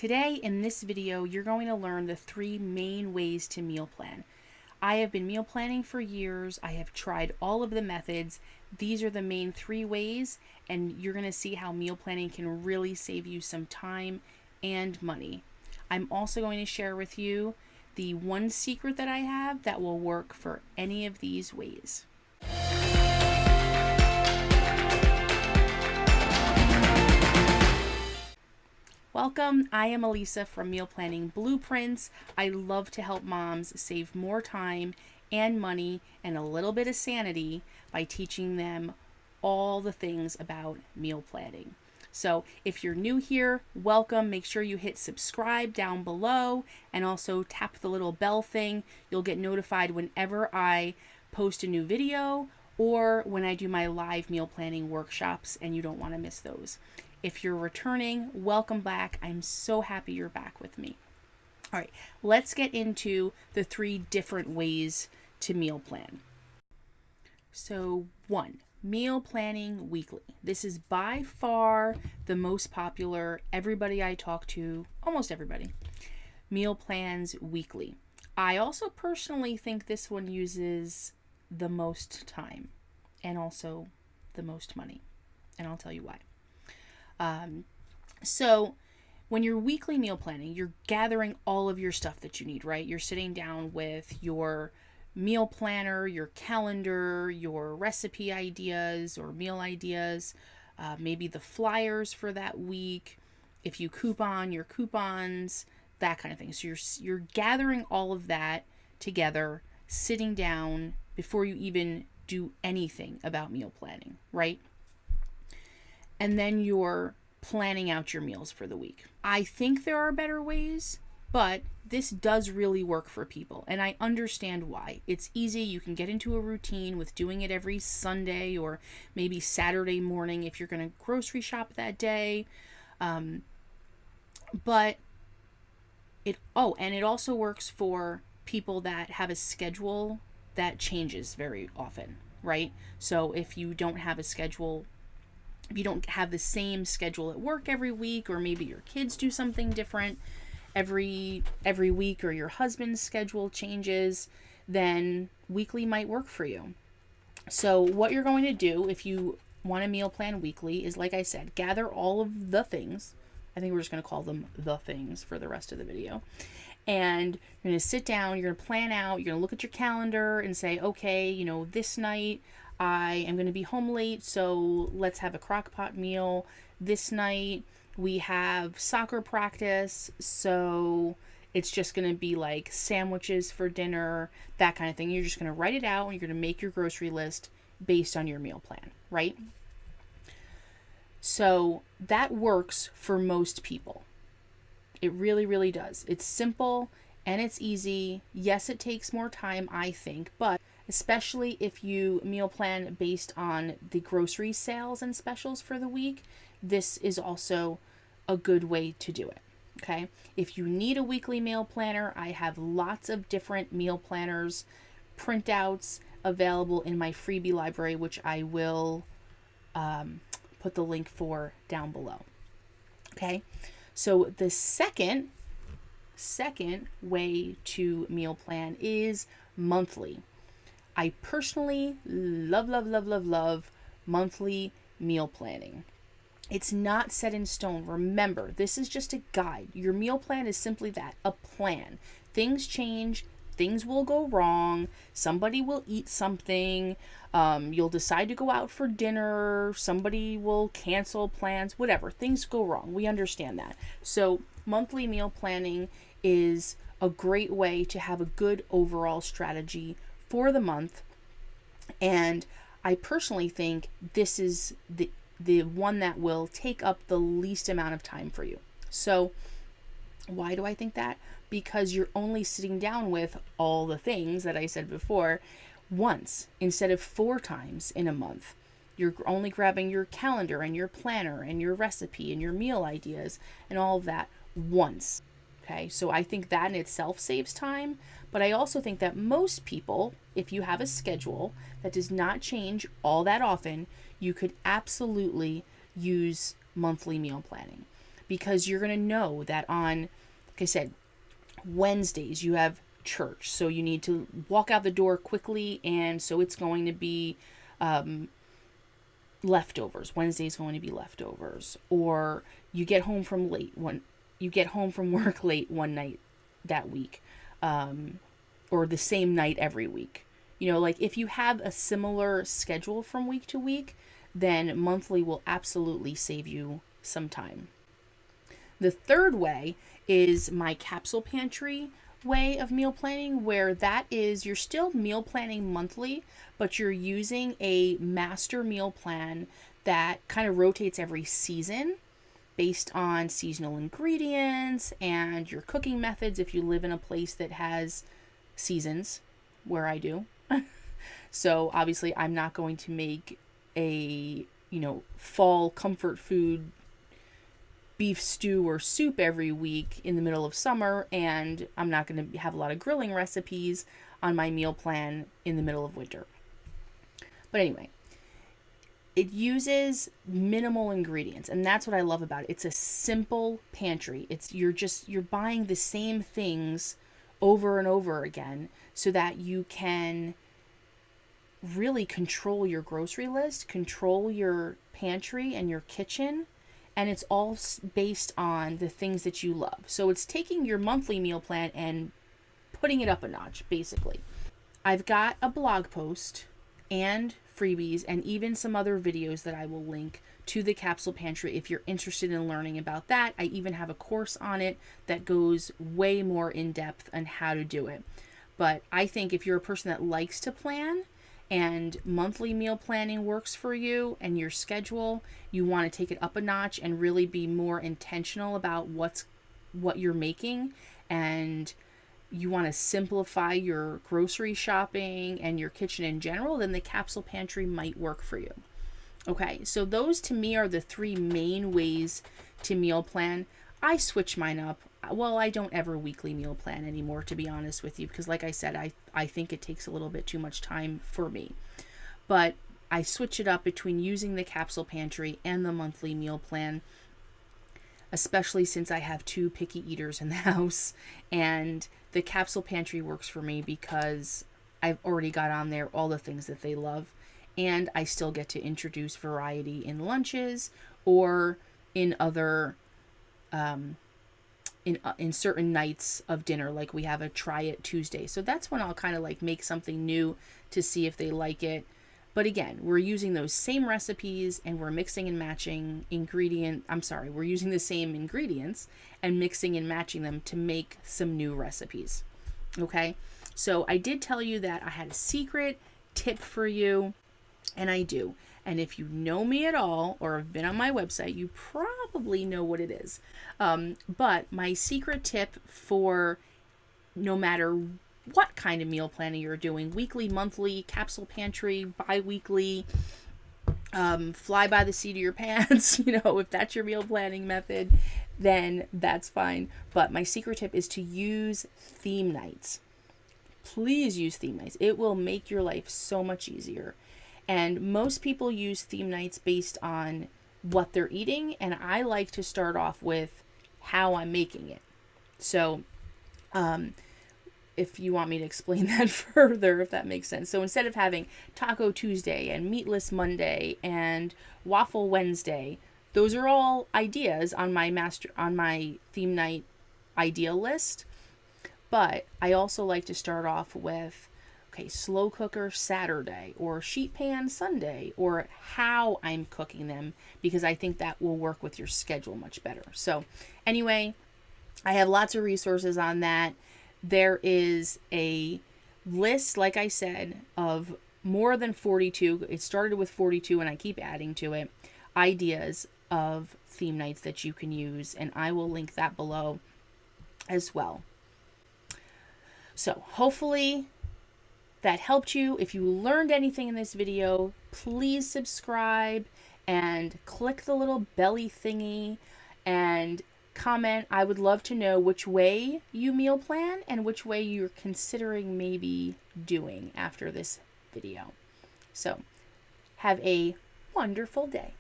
Today in this video, you're going to learn the 3 main ways to meal plan. I have been meal planning for years. I have tried all of the methods. These are the main 3 ways, and you're going to see how meal planning can really save you some time and money. I'm also going to share with you the one secret that I have that will work for any of these ways. Welcome, I am Elisa from Meal Planning Blueprints. I love to help moms save more time and money and a little bit of sanity by teaching them all the things about meal planning. So if you're new here, welcome. Make sure you hit subscribe down below and also tap the little bell thing. You'll get notified whenever I post a new video or when I do my live meal planning workshops, and you don't want to miss those. If you're returning, welcome back. I'm so happy you're back with me. All right, let's get into the 3 different ways to meal plan. So 1, meal planning weekly. This is by far the most popular. Everybody I talk to, almost everybody, meal plans weekly. I also personally think this one uses the most time and also the most money, and I'll tell you why. So when you're weekly meal planning, you're gathering all of your stuff that you need, right? You're sitting down with your meal planner, your calendar, your recipe ideas or meal ideas, maybe the flyers for that week. If you coupon, your coupons, that kind of thing. So you're gathering all of that together, sitting down before you even do anything about meal planning, right? And then you're planning out your meals for the week. I think there are better ways, but this does really work for people, and I understand why. It's easy. You can get into a routine with doing it every Sunday or maybe Saturday morning if you're going to grocery shop that day. But it also works for people that have a schedule that changes very often, right? So if you don't have a schedule, if you don't have the same schedule at work every week, or maybe your kids do something different every week, or your husband's schedule changes, then weekly might work for you. So what you're going to do if you want to meal plan weekly is, like I said, gather all of the things. I think we're just going to call them the things for the rest of the video. And you're going to sit down, you're going to plan out, you're going to look at your calendar and say, okay, this night I am going to be home late, so let's have a crock pot meal. This night we have soccer practice, so it's just going to be like sandwiches for dinner, that kind of thing. You're just going to write it out and you're going to make your grocery list based on your meal plan, right? So that works for most people. It really, really does. It's simple and it's easy. Yes, it takes more time, I think, but especially if you meal plan based on the grocery sales and specials for the week, this is also a good way to do it. Okay. If you need a weekly meal planner, I have lots of different meal planners, printouts available in my freebie library, which I will put the link for down below. Okay. So the second way to meal plan is monthly. I personally love monthly meal planning. It's not set in stone. Remember, this is just a guide. Your meal plan is simply that, a plan. Things change. Things will go wrong. Somebody will eat something. You'll decide to go out for dinner. Somebody will cancel plans. Whatever. Things go wrong. We understand that. So monthly meal planning is a great way to have a good overall strategy for the month. And I personally think this is the one that will take up the least amount of time for you. So why do I think that? Because you're only sitting down with all the things that I said before once instead of 4 times in a month. You're only grabbing your calendar and your planner and your recipe and your meal ideas and all of that once. Okay, so I think that in itself saves time, but I also think that most people, if you have a schedule that does not change all that often, you could absolutely use monthly meal planning. because you're going to know that on, like I said, Wednesdays you have church, so you need to walk out the door quickly, and so it's going to be leftovers. Wednesday's going to be leftovers. Or you get home from work late one night that week, or the same night every week. Like if you have a similar schedule from week to week, then monthly will absolutely save you some time. The third way is my capsule pantry way of meal planning, where that is you're still meal planning monthly, but you're using a master meal plan that kind of rotates every season based on seasonal ingredients and your cooking methods if you live in a place that has seasons, where I do. So obviously I'm not going to make a, fall comfort food beef stew or soup every week in the middle of summer, and I'm not going to have a lot of grilling recipes on my meal plan in the middle of winter. But anyway, it uses minimal ingredients, and that's what I love about it. It's a simple pantry. You're buying the same things over and over again so that you can really control your grocery list, control your pantry and your kitchen, and it's all based on the things that you love. So it's taking your monthly meal plan and putting it up a notch, basically. I've got a blog post and freebies and even some other videos that I will link to the capsule pantry if you're interested in learning about that. I even have a course on it that goes way more in depth on how to do it. But I think if you're a person that likes to plan and monthly meal planning works for you and your schedule, you want to take it up a notch and really be more intentional about what you're making, and you want to simplify your grocery shopping and your kitchen in general, then the capsule pantry might work for you. Okay, so those to me are the three main ways to meal plan. I switch mine up. Well, I don't ever weekly meal plan anymore, to be honest with you, because like I said, I think it takes a little bit too much time for me. But I switch it up between using the capsule pantry and the monthly meal plan, especially since I have two picky eaters in the house, and the capsule pantry works for me because I've already got on there all the things that they love, and I still get to introduce variety in lunches or in other in certain nights of dinner, like we have a Try It Tuesday. So that's when I'll kind of like make something new to see if they like it. But again, we're using those same recipes and we're mixing and matching we're using the same ingredients and mixing and matching them to make some new recipes. Okay, so I did tell you that I had a secret tip for you, and I do. And if you know me at all or have been on my website, you probably know what it is. But my secret tip for no matter what kind of meal planning you're doing, weekly, monthly, capsule pantry, bi-weekly, fly by the seat of your pants, if that's your meal planning method, then that's fine. But my secret tip is to use theme nights. Please use theme nights. It will make your life so much easier. And most people use theme nights based on what they're eating, and I like to start off with how I'm making it. So, if you want me to explain that further, if that makes sense. So instead of having Taco Tuesday and Meatless Monday and Waffle Wednesday, those are all ideas on my theme night idea list. But I also like to start off with, slow cooker Saturday or sheet pan Sunday, or how I'm cooking them, because I think that will work with your schedule much better. So anyway, I have lots of resources on that. There is a list, like I said, of more than 42. It started with 42 and I keep adding to it, ideas of theme nights that you can use, and I will link that below as well. So hopefully that helped you. If you learned anything in this video, please subscribe and click the little belly thingy and comment. I would love to know which way you meal plan and which way you're considering maybe doing after this video. So have a wonderful day.